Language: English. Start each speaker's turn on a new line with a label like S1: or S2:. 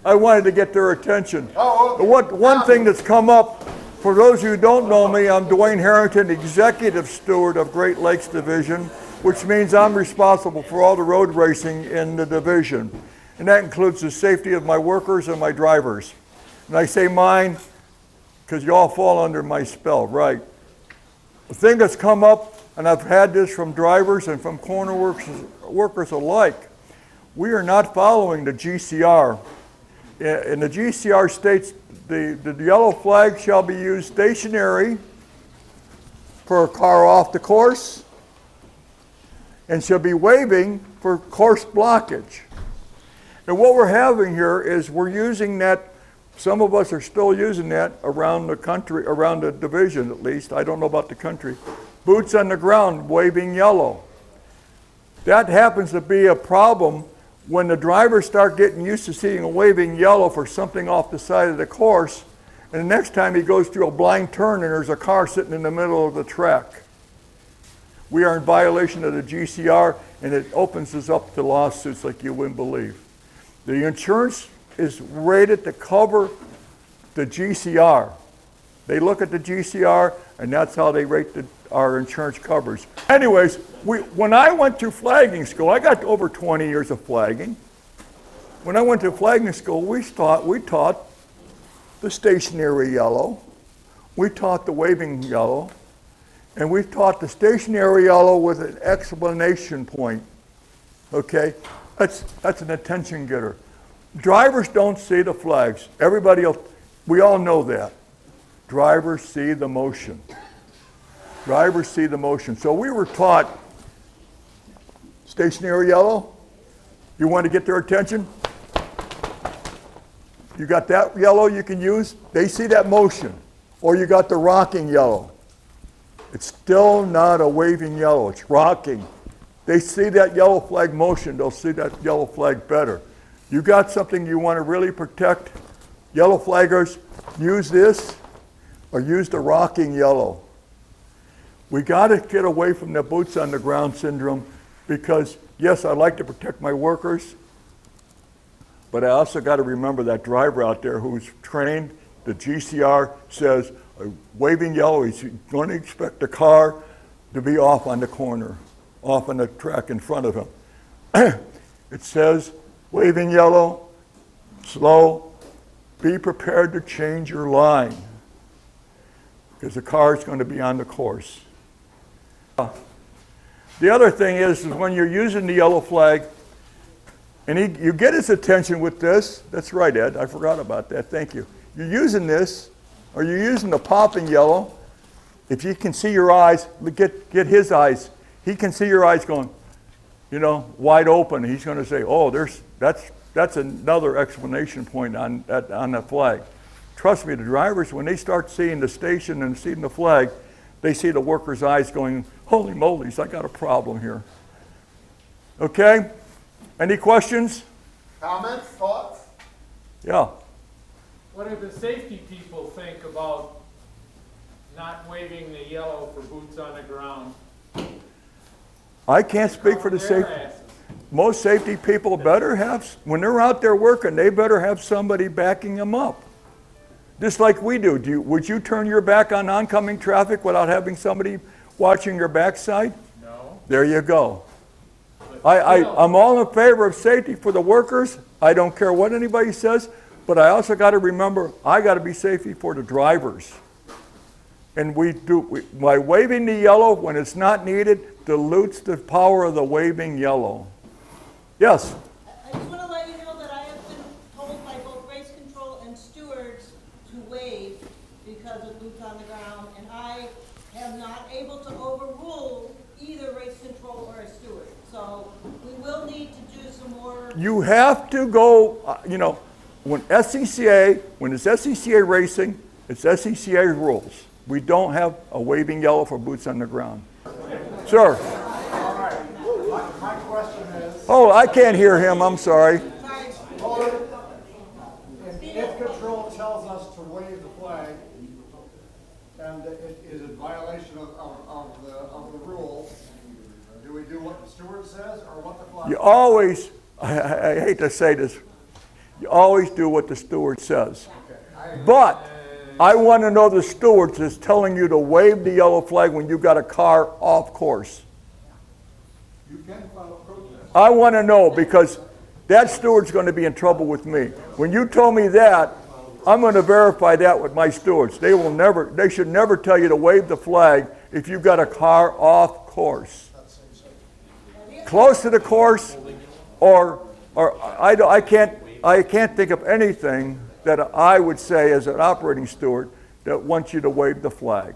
S1: I wanted to get their attention.
S2: Oh, okay.
S1: One thing that's come up, for those of you who don't know me, I'm Duane Harrington, Executive Steward of Great Lakes Division, which means I'm responsible for all the road racing in the division. And that includes the safety of my workers and my drivers. And I say mine because you all fall under my spell, right? The thing that's come up, and I've had this from drivers and from corner workers alike, we are not following the GCR. And the GCR states the yellow flag shall be used stationary for a car off the course and shall be waving for course blockage. And what we're having here is we're using that, some of us are still using that around the country, around the division at least, I don't know about the country, boots on the ground waving yellow. That happens to be a problem when the drivers start getting used to seeing a waving yellow for something off the side of the course, and the next time he goes through a blind turn and there's a car sitting in the middle of the track. We are in violation of the GCR, and it opens us up to lawsuits like you wouldn't believe. The insurance is rated to cover the GCR. They look at the GCR, and that's how they rate our insurance covers. Anyways, when I went to flagging school, I got over 20 years of flagging. When I went to flagging school, we taught the stationary yellow, we taught the waving yellow, and we taught the stationary yellow with an explanation point. Okay, that's an attention getter. Drivers don't see the flags. Everybody else, we all know that. Drivers see the motion. Drivers see the motion. So we were taught stationary yellow. You want to get their attention? You got that yellow you can use. They see that motion. Or you got the rocking yellow. It's still not a waving yellow. It's rocking. They see that yellow flag motion. They'll see that yellow flag better. You got something you want to really protect, yellow flaggers, use this or use the rocking yellow. We got to get away from the boots on the ground syndrome because, yes, I like to protect my workers, but I also got to remember that driver out there who's trained. The GCR says a waving yellow, he's going to expect the car to be off on the corner, off on the track in front of him. It says waving yellow, slow, be prepared to change your line because the car is going to be on the course. The other thing is when you're using the yellow flag, and you get his attention with this. That's right, Ed, I forgot about that, thank you. You're using this, or you're using the popping yellow. If you can see your eyes, get his eyes. He can see your eyes going, you know, wide open. He's going to say, oh, that's another explanation point on that flag. Trust me, the drivers, when they start seeing the station and seeing the flag, they see the worker's eyes going, holy moly's, I got a problem here. Okay? Any questions?
S2: Comments, thoughts?
S1: Yeah.
S3: What do the safety people think about not waving the yellow for boots on the ground?
S1: I can't speak for the safety. Most safety people better have, when they're out there working, they better have somebody backing them up. Just like we do. Would you turn your back on oncoming traffic without having somebody watching your backside?
S3: No.
S1: There you go. I'm all in favor of safety for the workers. I don't care what anybody says, but I also got to remember, I got to be safety for the drivers. And by waving the yellow when it's not needed, dilutes the power of the waving yellow. Yes?
S4: I just want to let you know that I have been told by both race control and stewards to wave because of boots on the ground, and I am not able to overrule either race control or a steward. So we will need to do some more.
S1: You have to go, you know, when it's SCCA racing, it's SCCA rules. We don't have a waving yellow for boots on the ground. Sir?
S2: All right. My question is...
S1: Oh, I can't hear him, I'm sorry.
S2: If control tells us to wave the flag, and is it violation of the rules, do we do what the steward says or what the flag says?
S1: You always, I hate to say this, You always do what the steward says. But I want to know the steward is telling you to wave the yellow flag when you got a car off course.
S2: You can file a protest.
S1: I want to know because that steward's going to be in trouble with me. When you told me that, I'm going to verify that with my stewards. They should never tell you to wave the flag if you've got a car off course. Close to the course, or I can't think of anything that I would say as an operating steward that wants you to wave the flag.